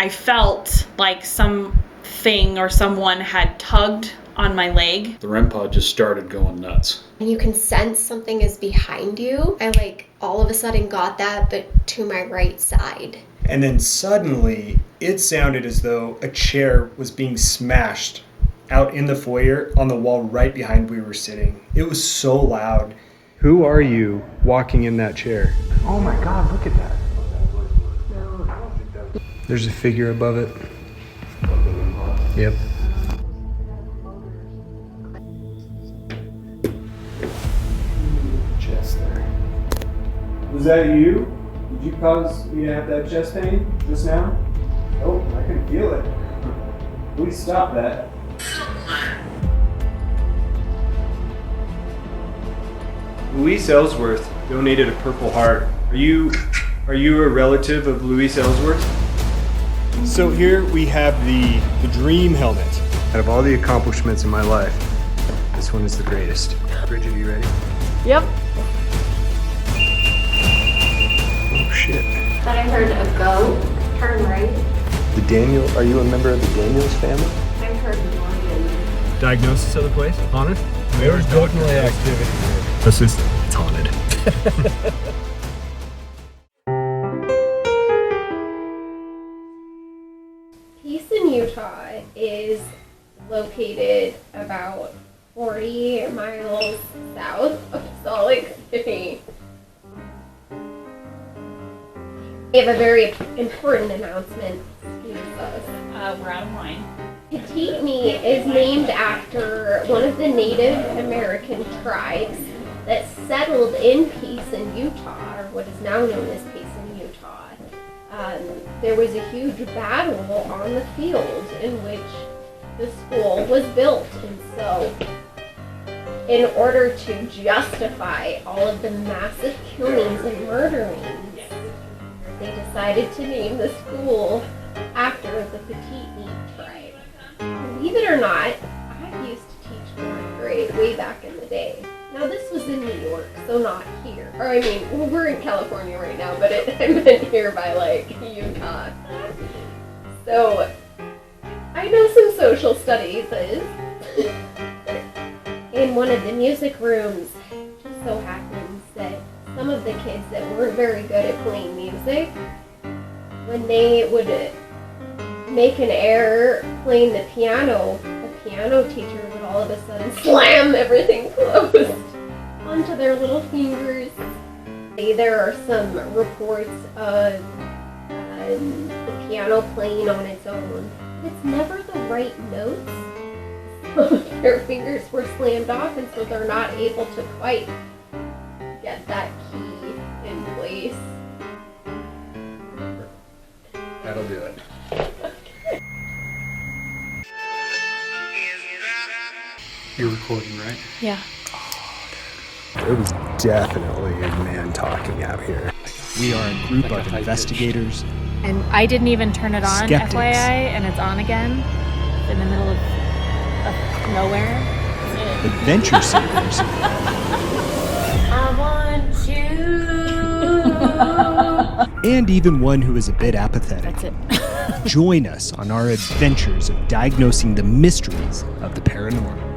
I felt like something or someone had tugged on my leg. The REM pod just started going nuts. And you can sense something is behind you. I all of a sudden got that, but to my right side. And then suddenly, it sounded as though a chair was being smashed out in the foyer on the wall right behind we were sitting. It was so loud. Who are you walking in that chair? Oh my God, look at that. There's a figure above it. Yep. Chest there. Was that you? Did you cause me to have that chest pain just now? Oh, I can feel it. Please stop that. Louise Ellsworth donated a Purple Heart. Are you a relative of Louise Ellsworth? So here we have the dream helmet. Out of all the accomplishments in my life, this one is the greatest. Bridget, are you ready? Yep. Oh shit. But I heard a go, turn right. Are you a member of the Daniels family? I heard Morgan. Diagnosis of the place? Haunted? There's definitely activity here. It's haunted. Payson, Utah is located about 40 miles south of Salt Lake City. We have a very important announcement. Excuse us. We're out of wine. Peteetneet is named after one of the Native American tribes that settled in Payson, Utah, or what is now known as Payson, Utah. There was a huge battle on the field in which the school was built, and so in order to justify all of the massive killings and murderings, they decided to name the school after the Peteetneet tribe. Believe it or not, I used to teach 4th grade way back in the day. Now this was in New York, so not here. Or we're in California right now, but I meant here by Utah. So I know some social studies. In one of the music rooms, it just so happens that some of the kids that weren't very good at playing music, when they would make an error playing the piano teacher would all of a sudden slam everything closed onto their little fingers. There are some reports of the piano playing on its own. It's never the right notes. Their fingers were slammed off, and so they're not able to quite get that key in place. That'll do it. You're recording, right? Yeah. It was definitely a man talking out here. We are a group of investigators. And I didn't even turn it on, Skeptics. FYI, and it's on again in the middle of nowhere. Adventure seekers. I want you. And even one who is a bit apathetic. That's it. Join us on our adventures of diagnosing the mysteries of the paranormal.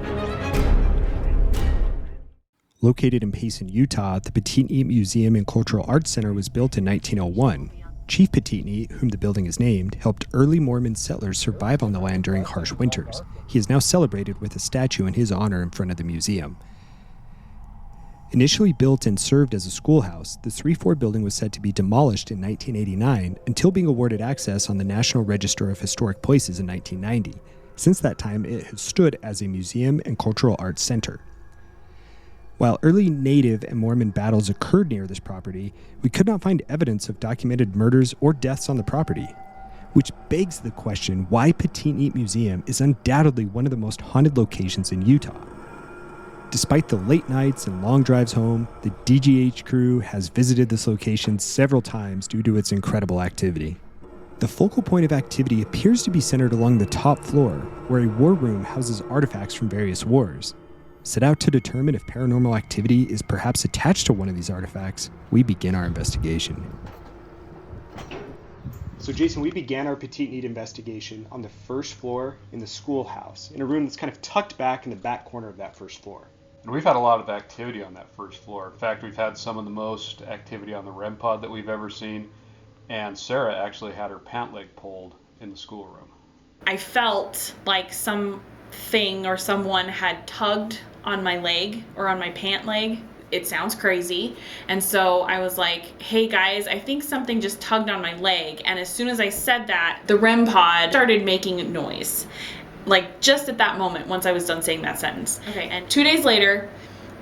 Located in Payson, Utah, the Peteetneet Museum and Cultural Arts Center was built in 1901. Chief Peteetneet, whom the building is named, helped early Mormon settlers survive on the land during harsh winters. He is now celebrated with a statue in his honor in front of the museum. Initially built and served as a schoolhouse, the 3-4 building was said to be demolished in 1989 until being awarded access on the National Register of Historic Places in 1990. Since that time, it has stood as a museum and cultural arts center. While early Native and Mormon battles occurred near this property, we could not find evidence of documented murders or deaths on the property, which begs the question why Peteetneet Museum is undoubtedly one of the most haunted locations in Utah. Despite the late nights and long drives home, the DGH crew has visited this location several times due to its incredible activity. The focal point of activity appears to be centered along the top floor, where a war room houses artifacts from various wars. Set out to determine if paranormal activity is perhaps attached to one of these artifacts, we begin our investigation. So Jason, we began our Peteetneet investigation on the first floor in the schoolhouse, in a room that's kind of tucked back in the back corner of that first floor. And we've had a lot of activity on that first floor. In fact, we've had some of the most activity on the REM pod that we've ever seen. And Sarah actually had her pant leg pulled in the schoolroom. I felt like something or someone had tugged on my leg or on my pant leg. It sounds crazy. And so I was like, hey guys, I think something just tugged on my leg. And as soon as I said that, the REM pod started making a noise. Like just at that moment, once I was done saying that sentence. Okay, and 2 days later,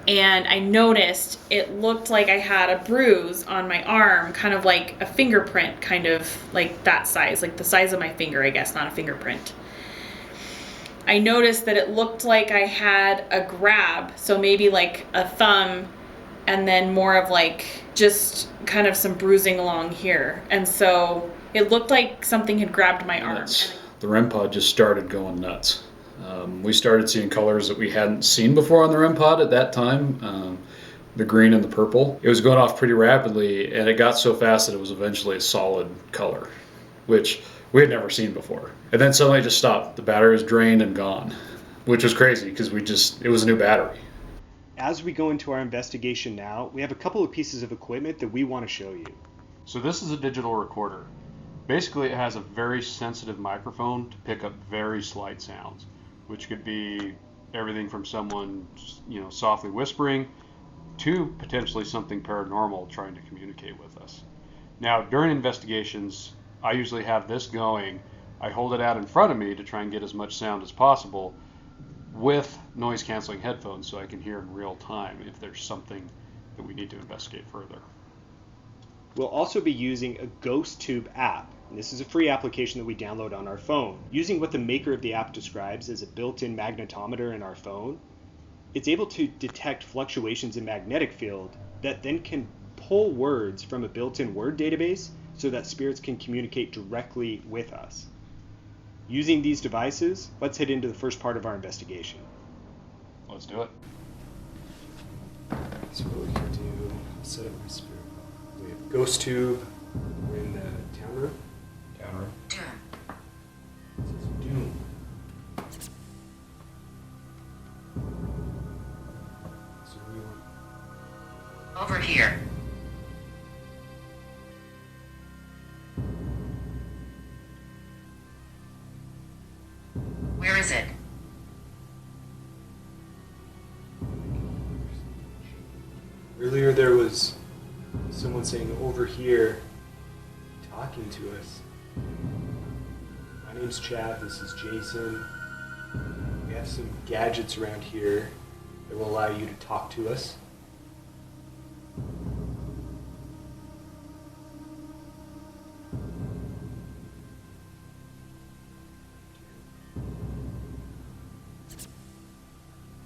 and I noticed it looked like I had a bruise on my arm, kind of like a fingerprint, kind of like that size, like the size of my finger, I guess, not a fingerprint. I noticed that it looked like I had a grab, so maybe like a thumb, and then more of like just kind of some bruising along here. And so it looked like something had grabbed my arm. The REM pod just started going nuts. We started seeing colors that we hadn't seen before on the REM pod at that time, the green and the purple. It was going off pretty rapidly, and it got so fast that it was eventually a solid color, which we had never seen before. And then suddenly it just stopped. The battery was drained and gone, which was crazy because it was a new battery. As we go into our investigation now, we have a couple of pieces of equipment that we want to show you. So this is a digital recorder. Basically, it has a very sensitive microphone to pick up very slight sounds, which could be everything from someone, softly whispering to potentially something paranormal trying to communicate with us. Now, during investigations, I usually have this going. I hold it out in front of me to try and get as much sound as possible with noise-canceling headphones so I can hear in real time if there's something that we need to investigate further. We'll also be using a Ghost Tube app. And this is a free application that we download on our phone. Using what the maker of the app describes as a built-in magnetometer in our phone, it's able to detect fluctuations in magnetic field that then can pull words from a built-in word database so that spirits can communicate directly with us. Using these devices, let's head into the first part of our investigation. Let's do it. So what we can do, I'll set up my spirit. We have Ghost Tube. We're in the town room. Town room. This is Doom. So we want Over here. Where is it? Earlier there was someone saying over here, talking to us. My name's Chad, this is Jason. We have some gadgets around here that will allow you to talk to us.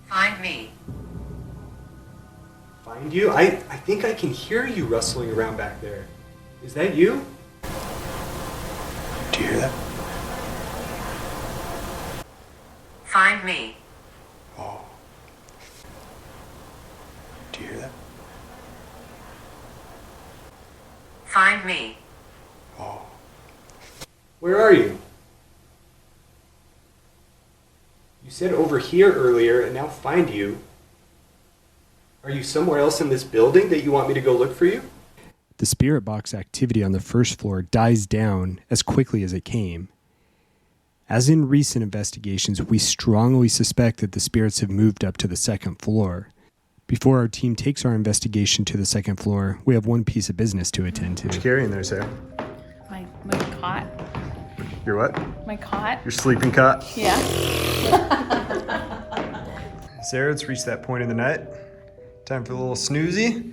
Find me. Find you? I think I can hear you rustling around back there. Is that you? Do you hear that? Find me. Oh. Do you hear that? Find me. Oh. Where are you? You said over here earlier, and now find you. Are you somewhere else in this building that you want me to go look for you? The spirit box activity on the first floor dies down as quickly as it came. As in recent investigations, we strongly suspect that the spirits have moved up to the second floor. Before our team takes our investigation to the second floor, we have one piece of business to attend to. What you carrying there, Sarah? My cot. Your what? My cot. Your sleeping cot? Yeah. Sarah, it's reached that point in the night. Time for a little snoozy.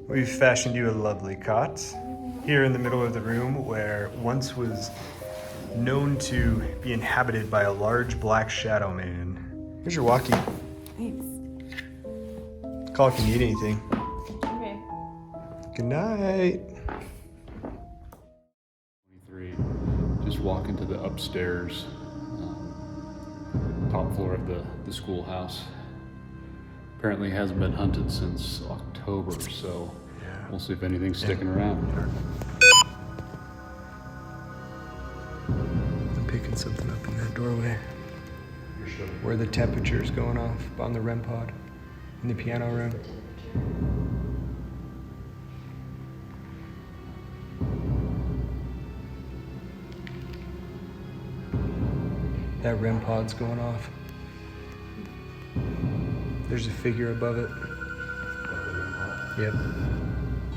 We've fashioned you a lovely cot here in the middle of the room where once was known to be inhabited by a large black shadow man. Here's your walkie. Thanks. Call if you need anything. Okay. Good night. 23. Just walk into the upstairs, top floor of the schoolhouse. Apparently hasn't been hunted since October, so we'll see if anything's sticking around. picking something up in that doorway. Where the temperature is going off on the REM pod in the piano room. That REM pod's going off. There's a figure above it. Yep.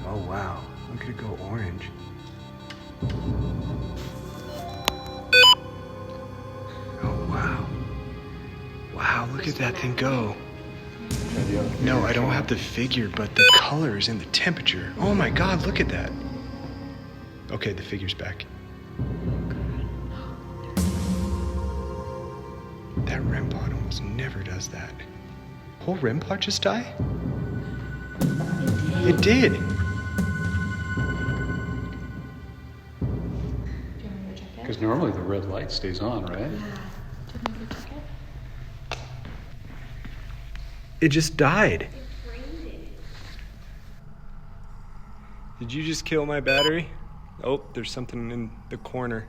Oh wow, look at it go orange. Oh wow. Wow, look at that thing go. No, I don't have the figure, but the colors and the temperature. Oh my god, look at that. Okay, the figure's back. That REM pod almost never does that. Whole REM pod just die? It did. Because normally the red light stays on, right? It just died. Did you just kill my battery? Oh, there's something in the corner.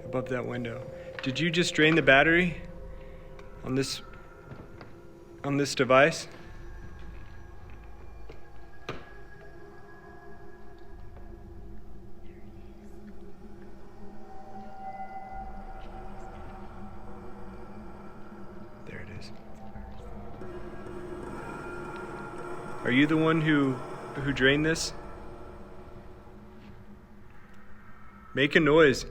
Above that window. Did you just drain the battery on this device? There it is. Are you the one who drained this? Make a noise.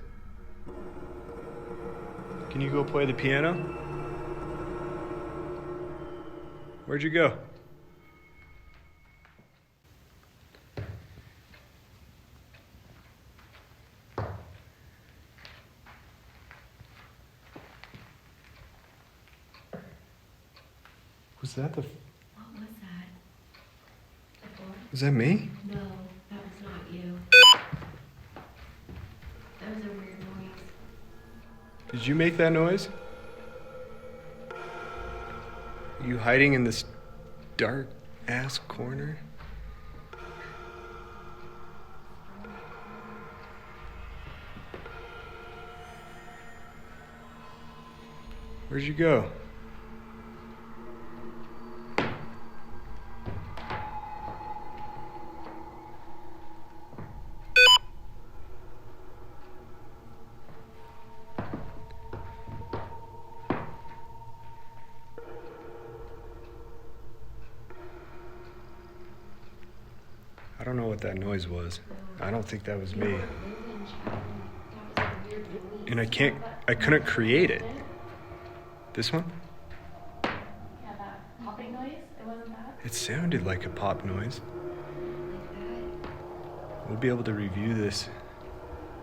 Can you go play the piano? Where'd you go? Was that the... What was that? Was that me? No, that was not you. That was a weird noise. Did you make that noise? Are you hiding in this dark ass corner? Where'd you go? I don't know what that noise was. I don't think that was me. And I couldn't create it. This one? Yeah, that popping noise? It wasn't that? It sounded like a pop noise. We'll be able to review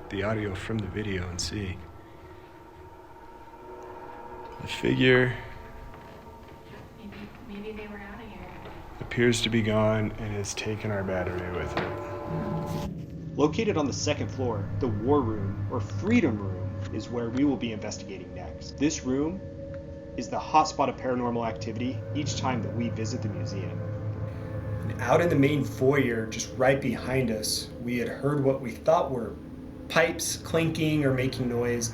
the audio from the video and see. The figure Maybe they were out of here. appears to be gone and has taken our battery with it. Located on the second floor, the War Room, or Freedom Room, is where we will be investigating next. This room is the hotspot of paranormal activity each time that we visit the museum. And out in the main foyer, just right behind us, we had heard what we thought were pipes clinking or making noise,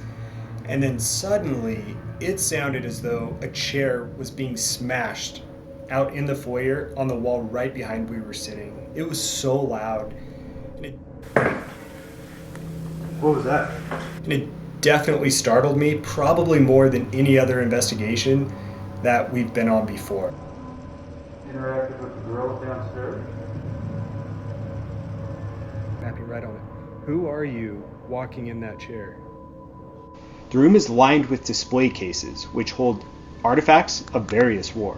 and then suddenly it sounded as though a chair was being smashed out in the foyer on the wall right behind we were sitting. It was so loud. What was that? And it definitely startled me, probably more than any other investigation that we've been on before. Interacted with the girls downstairs? Happy right on it. Who are you walking in that chair? The room is lined with display cases, which hold artifacts of various war,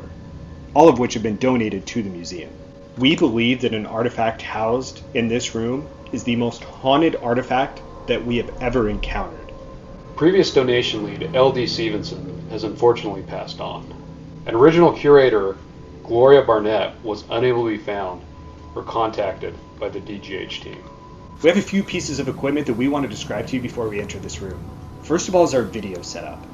all of which have been donated to the museum. We believe that an artifact housed in this room is the most haunted artifact that we have ever encountered. Previous donation lead, L.D. Stevenson, has unfortunately passed on. An original curator, Gloria Barnett, was unable to be found or contacted by the DGH team. We have a few pieces of equipment that we want to describe to you before we enter this room. First of all is our video setup.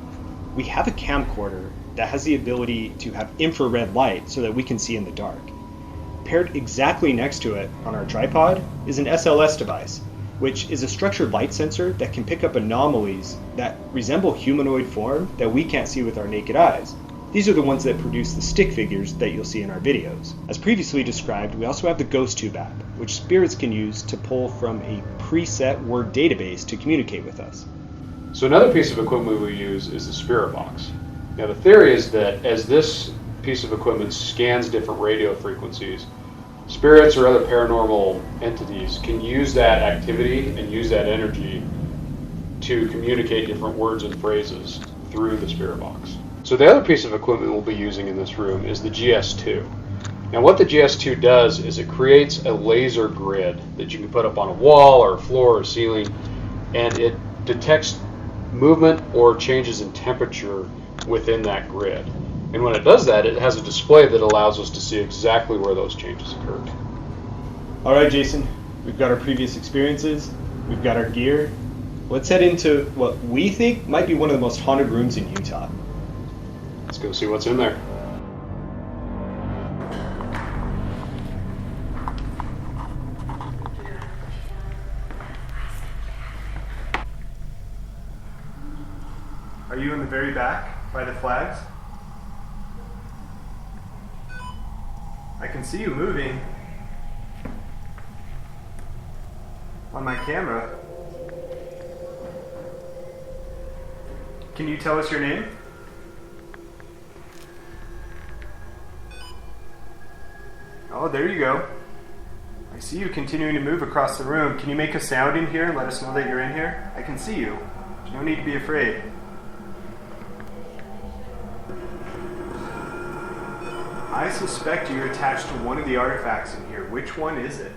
We have a camcorder that has the ability to have infrared light so that we can see in the dark. Paired exactly next to it on our tripod is an SLS device, which is a structured light sensor that can pick up anomalies that resemble humanoid form that we can't see with our naked eyes. These are the ones that produce the stick figures that you'll see in our videos. As previously described, we also have the GhostTube app, which spirits can use to pull from a preset word database to communicate with us. So another piece of equipment we use is the spirit box. Now the theory is that as this piece of equipment scans different radio frequencies, spirits or other paranormal entities can use that activity and use that energy to communicate different words and phrases through the spirit box. So the other piece of equipment we'll be using in this room is the GS2. Now what the GS2 does is it creates a laser grid that you can put up on a wall or a floor or ceiling, and it detects movement or changes in temperature within that grid. And when it does that, it has a display that allows us to see exactly where those changes occurred. All right, Jason, we've got our previous experiences, we've got our gear. Let's head into what we think might be one of the most haunted rooms in Utah. Let's go see what's in there. Are you in the very back by the flags? I can see you moving on my camera. Can you tell us your name? Oh, there you go. I see you continuing to move across the room. Can you make a sound in here and let us know that you're in here? I can see you. There's no need to be afraid. I suspect you're attached to one of the artifacts in here. Which one is it?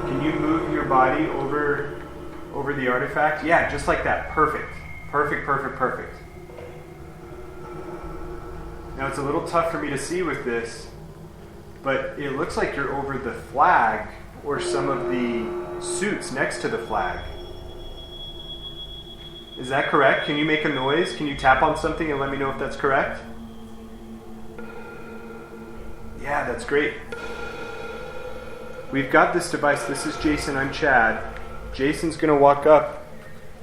Can you move your body over the artifact? Yeah, just like that. Perfect. Perfect, perfect, perfect. Now it's a little tough for me to see with this, but it looks like you're over the flag or some of the suits next to the flag. Is that correct? Can you make a noise? Can you tap on something and let me know if that's correct? Yeah, that's great. We've got this device. This is Jason. I'm Chad. Jason's going to walk up,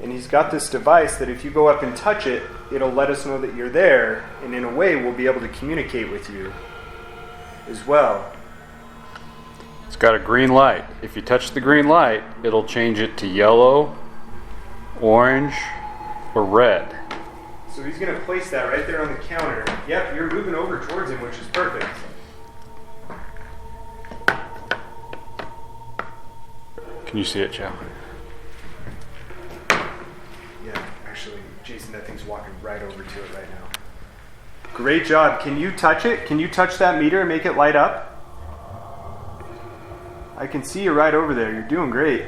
and he's got this device that if you go up and touch it, it'll let us know that you're there, and in a way, we'll be able to communicate with you as well. It's got a green light. If you touch the green light, it'll change it to yellow, orange, or red. So he's going to place that right there on the counter. Yep, you're moving over towards him, which is perfect. Can you see it, Joe? Yeah, actually, Jason, that thing's walking right over to it right now. Great job. Can you touch it? Can you touch that meter and make it light up? I can see you right over there. You're doing great.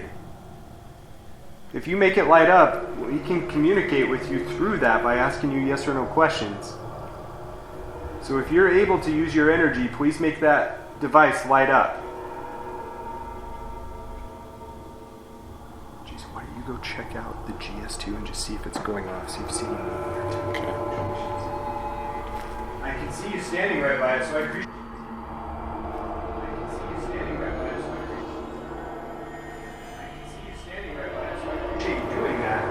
If you make it light up, we can communicate with you through that by asking you yes or no questions. So if you're able to use your energy, please make that device light up. Jeez, why don't you go check out the GS2 and just see if it's going off, see if you see anything there too. Okay. I can see you standing right by it, so I appreciate you doing that.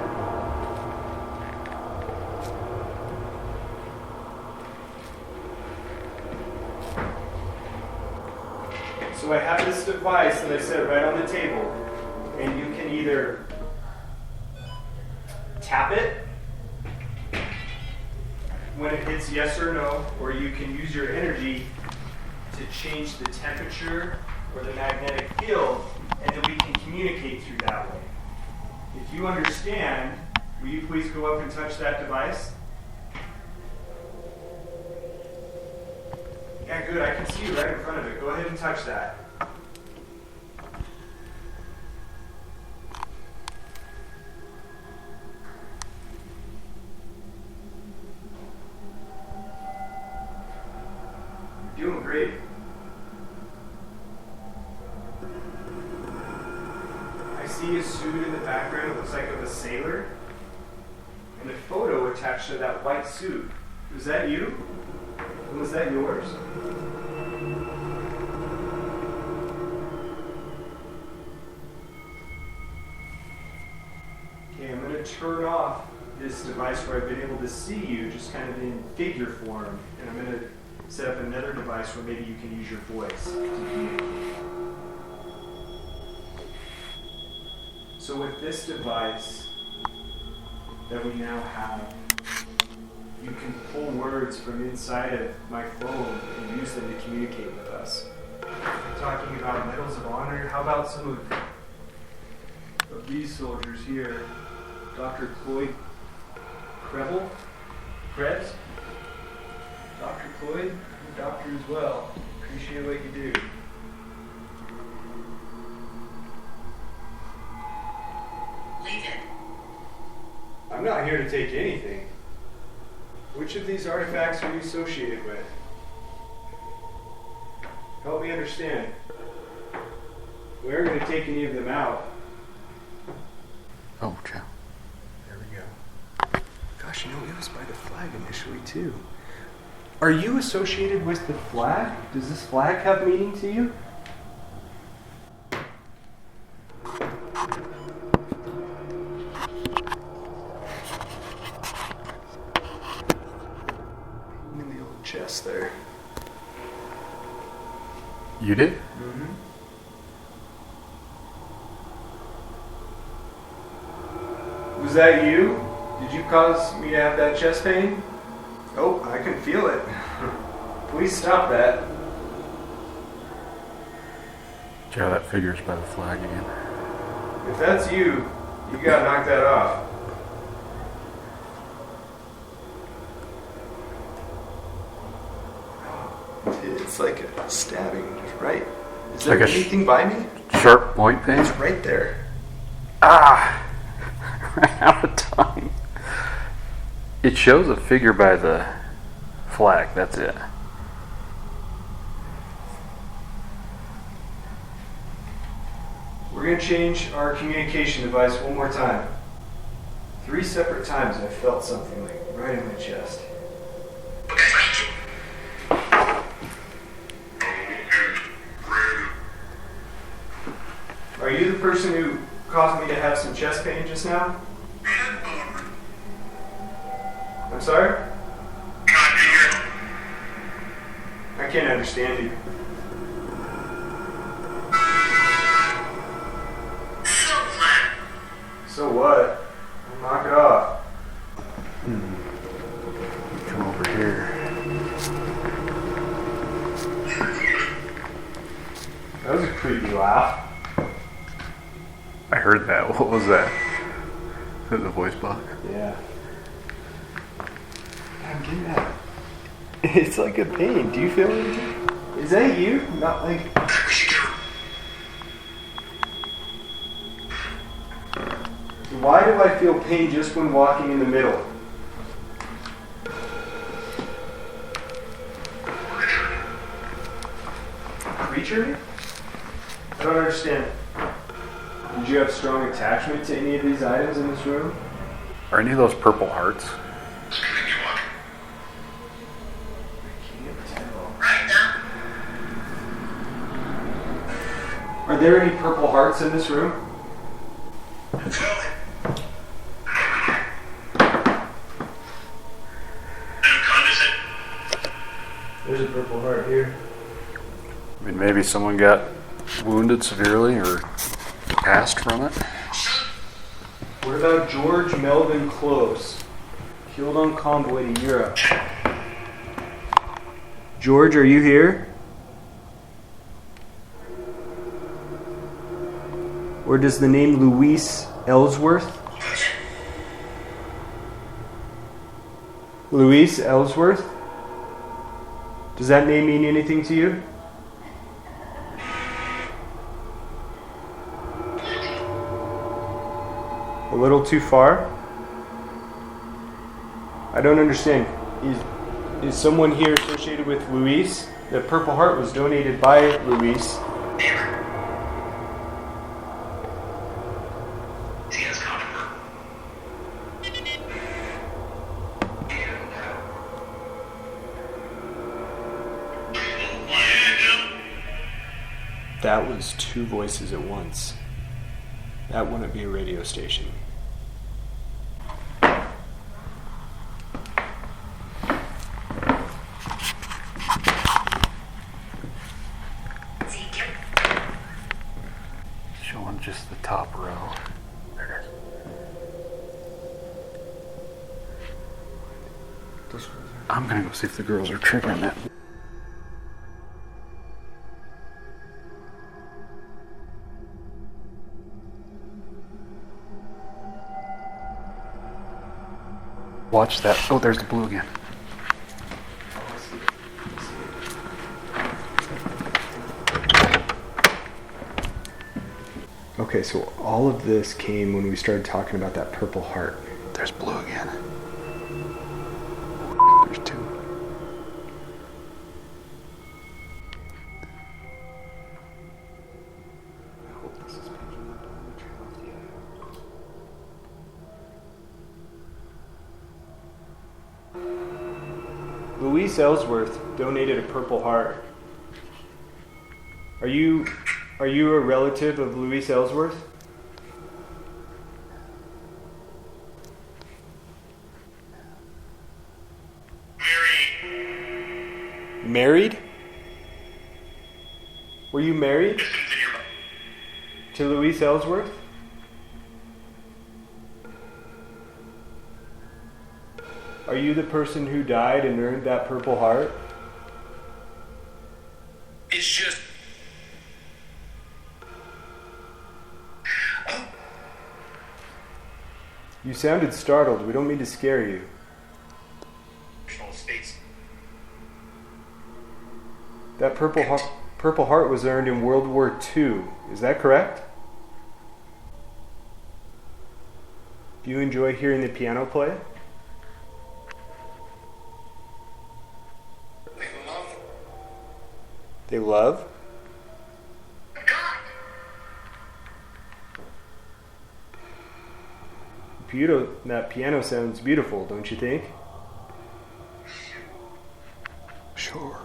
So I have this device that I set right on the table, and you can either tap it when it hits yes or no, or you can use your energy to change the temperature or the magnetic field, and then we can communicate through that way. If you understand, will you please go up and touch that device? Yeah, good. I can see you right in front of it. Go ahead and touch that. You're doing great. I see a suit in the background. It looks like of a sailor. And a photo attached to that white suit. Was that you? Was that yours? Okay, I'm going to turn off this device where I've been able to see you just kind of in figure form, and I'm going to set up another device where maybe you can use your voice to communicate. So with this device that we now have, you can pull words from inside of my phone and use them to communicate with us. Talking about medals of honor, how about some of these soldiers here? Dr. Cloyd Krebs? Dr. Cloyd, you're a doctor as well. Appreciate what you do. Leave it. I'm not here to take anything. Which of these artifacts are you associated with? Help me understand. We aren't going to take any of them out. Oh, Joe. There we go. Gosh, you know, it was by the flag initially, too. Are you associated with the flag? Does this flag have meaning to you? In the old chest there. You did? Mm-hmm. Was that you? Did you cause me to have that chest pain? Oh, I can feel it. Please stop that. Joe, that figure's by the flag again. If that's you, you gotta knock that off. It's like a stabbing, just right. Is there Like anything by me? Sharp point pain? It's right there. Ah! Ran out of time. It shows a figure by the flag, that's it. We're gonna change our communication device one more time. 3 separate times I felt something like right in my chest. Are you the person who caused me to have some chest pain just now? I'm sorry? I can't understand you. So what? Knock it off. Come over here. That was a creepy laugh. I heard that. What was that? Is that the voice box? Yeah. I'm getting that. It's like a pain. Do you feel anything? Is that you? Not like. Why do I feel pain just when walking in the middle? Creature? I don't understand. Did you have strong attachment to any of these items in this room? Are any of those purple hearts? Are there any purple hearts in this room? There's a purple heart here. I mean, maybe someone got wounded severely or passed from it. What about George Melvin Close? Killed on convoy to Europe. George, are you here? Or does the name Louise Ellsworth? Louise Ellsworth? Does that name mean anything to you? A little too far? I don't understand. Is someone here associated with Louise? The Purple Heart was donated by Louise. That was two voices at once. That wouldn't be a radio station. Showing just the top row. There it is. I'm gonna go see if the girls are triggering that. Watch that. Oh, there's the blue again. Okay, so all of this came when we started talking about that Purple Heart. There's blue again. There's two. I hope this is picking up on the trail of the eye. Louise Ellsworth donated a Purple Heart. Are you a relative of Louise Ellsworth? Married? Were you married to Louise Ellsworth? Are you the person who died and earned that Purple Heart? It's just... You sounded startled. We don't mean to scare you. States. That Purple Heart was earned in World War II. Is that correct? Do you enjoy hearing the piano play? They love? That piano sounds beautiful, don't you think? Sure.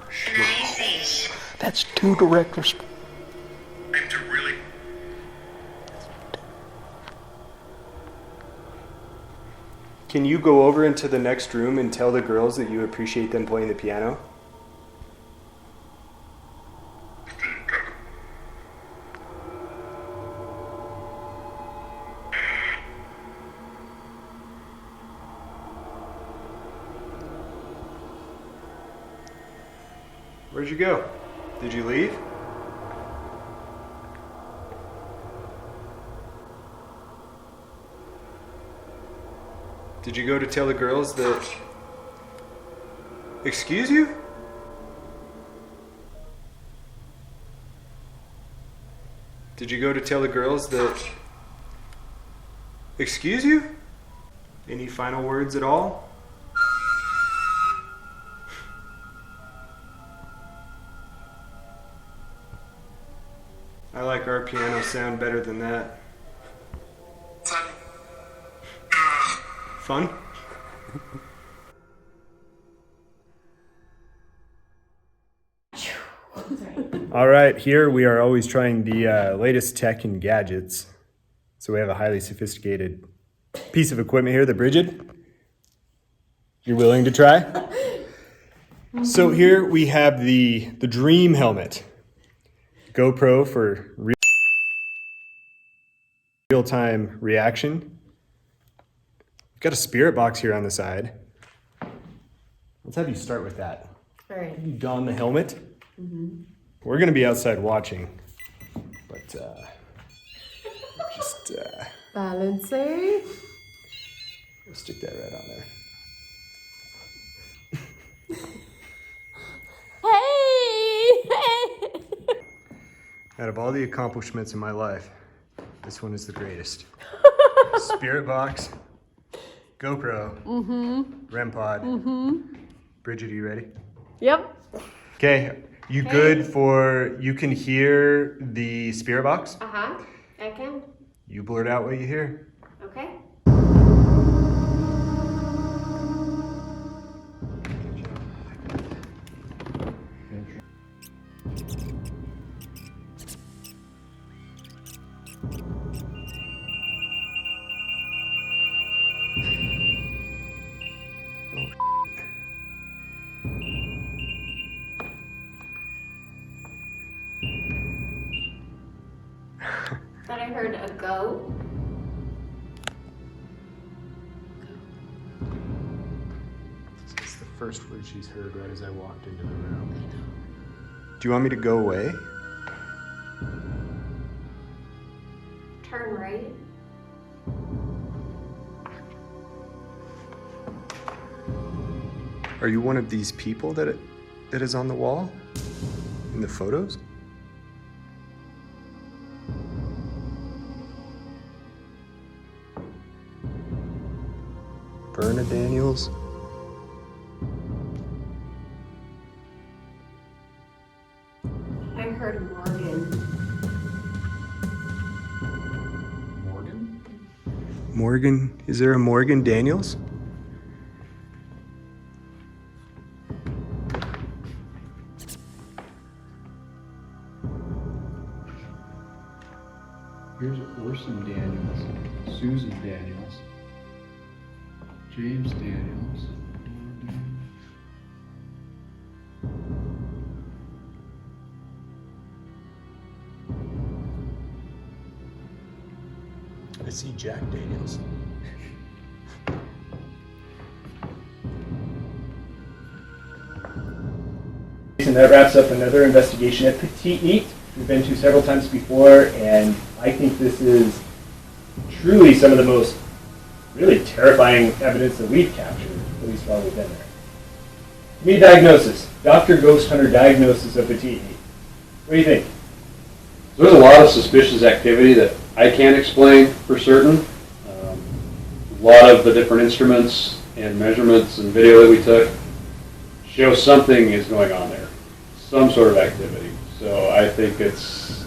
That's two directors. I'm to really... Can you go over into the next room and tell the girls that you appreciate them playing the piano? Where'd you go? Did you leave? Did you go to tell the girls that... Excuse you? Did you go to tell the girls that... Excuse you? Any final words at all? I like our piano sound better than that. Fun? All right, here we are always trying the latest tech and gadgets. So we have a highly sophisticated piece of equipment here, the Bridget. You're willing to try? So here we have the Dream helmet. GoPro for real-time reaction. We've got a spirit box here on the side. Let's have you start with that. All right. You don the helmet. Mm-hmm. We're going to be outside watching, but just Balancing. we'll stick that right on there. Out of all the accomplishments in my life, this one is the greatest. Spirit box, GoPro, REM pod. Bridget, are you ready? Yep. Okay, you good for, you can hear the spirit box? Uh-huh. I can. You blurt out what you hear. Okay. heard a goat. It's the first word she's heard right as I walked into the room. Do you want me to go away? Turn right. Are you one of these people that is on the wall? In the photos? Verna Daniels? I heard Morgan. Morgan? Morgan? Is there a Morgan Daniels? Here's Orson Daniels, Susan Daniels, James Daniels. I see Jack Daniels. And that wraps up another investigation at Peteetneet. We've been to several times before, and I think this is truly some of the most really terrifying evidence that we've captured, at least while we've been there. Me diagnosis, Dr. Ghost Hunter diagnosis of Peteetneet. What do you think? There's a lot of suspicious activity that I can't explain for certain. A lot of the different instruments and measurements and video that we took show something is going on there, some sort of activity. So I think it's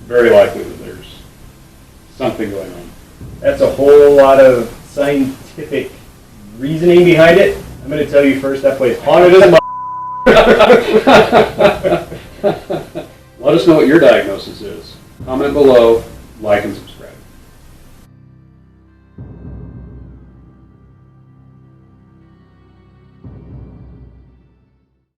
very likely that there's something going on. That's a whole lot of scientific reasoning behind it. I'm going to tell you first, that place haunted as Let us know what your diagnosis is. Comment below, like, and subscribe.